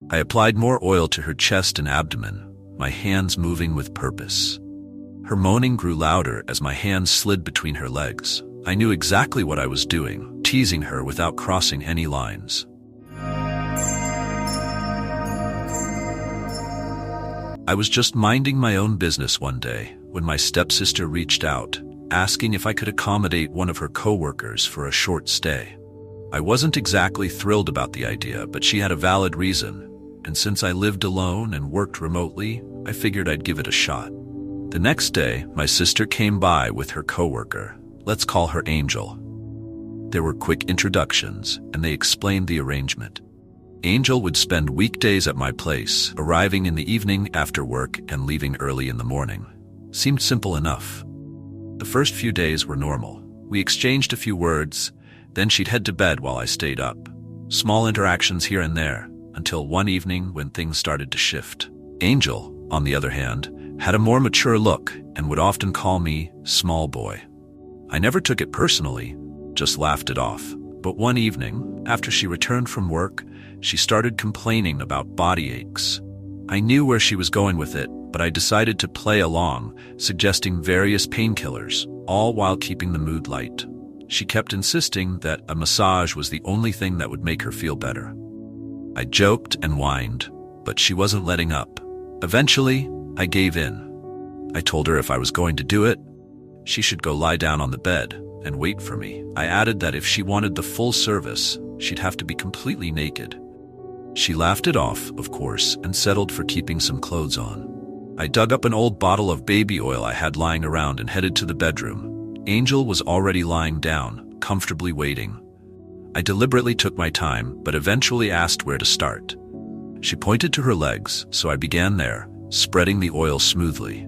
I applied more oil to her chest and abdomen, my hands moving with purpose. Her moaning grew louder as my hands slid between her legs. I knew exactly what I was doing, teasing her without crossing any lines. I was just minding my own business one day when my stepsister reached out, asking if I could accommodate one of her coworkers for a short stay. I wasn't exactly thrilled about the idea, but she had a valid reason, and since I lived alone and worked remotely, I figured I'd give it a shot. The next day, my sister came by with her coworker. Let's call her Angel. There were quick introductions, and they explained the arrangement. Angel would spend weekdays at my place, arriving in the evening after work and leaving early in the morning. Seemed simple enough. The first few days were normal. We exchanged a few words, then she'd head to bed while I stayed up. Small interactions here and there, until one evening when things started to shift. Angel, on the other hand, had a more mature look and would often call me small boy. I never took it personally, just laughed it off. But one evening, after she returned from work, she started complaining about body aches. I knew where she was going with it, but I decided to play along, suggesting various painkillers, all while keeping the mood light. She kept insisting that a massage was the only thing that would make her feel better. I joked and whined, but she wasn't letting up. Eventually, I gave in. I told her if I was going to do it, she should go lie down on the bed and wait for me. I added that if she wanted the full service, she'd have to be completely naked. She laughed it off, of course, and settled for keeping some clothes on. I dug up an old bottle of baby oil I had lying around and headed to the bedroom. Angel was already lying down, comfortably waiting. I deliberately took my time, but eventually asked where to start. She pointed to her legs, so I began there, spreading the oil smoothly.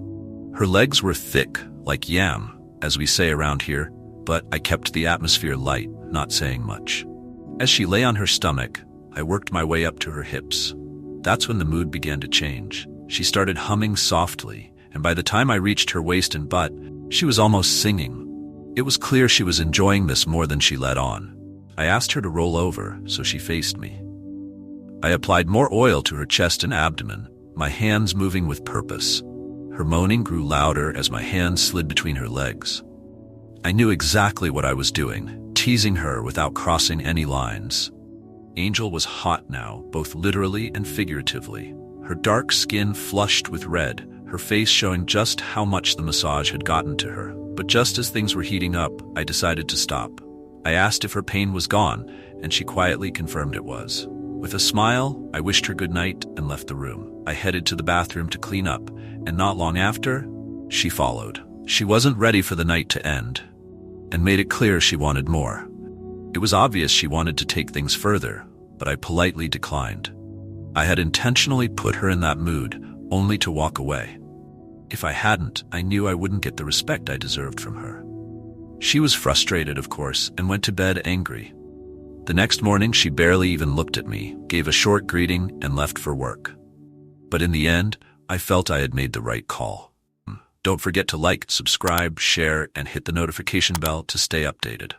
Her legs were thick, like yam, as we say around here, but I kept the atmosphere light, not saying much. As she lay on her stomach, I worked my way up to her hips. That's when the mood began to change. She started humming softly, and by the time I reached her waist and butt, she was almost singing. It was clear she was enjoying this more than she let on. I asked her to roll over, so she faced me. I applied more oil to her chest and abdomen, my hands moving with purpose. Her moaning grew louder as my hands slid between her legs. I knew exactly what I was doing, teasing her without crossing any lines. Angel was hot now, both literally and figuratively. Her dark skin flushed with red, her face showing just how much the massage had gotten to her. But just as things were heating up, I decided to stop. I asked if her pain was gone, and she quietly confirmed it was. With a smile, I wished her good night and left the room. I headed to the bathroom to clean up, and not long after, she followed. She wasn't ready for the night to end, and made it clear she wanted more. It was obvious she wanted to take things further, but I politely declined. I had intentionally put her in that mood, only to walk away. If I hadn't, I knew I wouldn't get the respect I deserved from her. She was frustrated, of course, and went to bed angry. The next morning, she barely even looked at me, gave a short greeting, and left for work. But in the end, I felt I had made the right call. Don't forget to like, subscribe, share, and hit the notification bell to stay updated.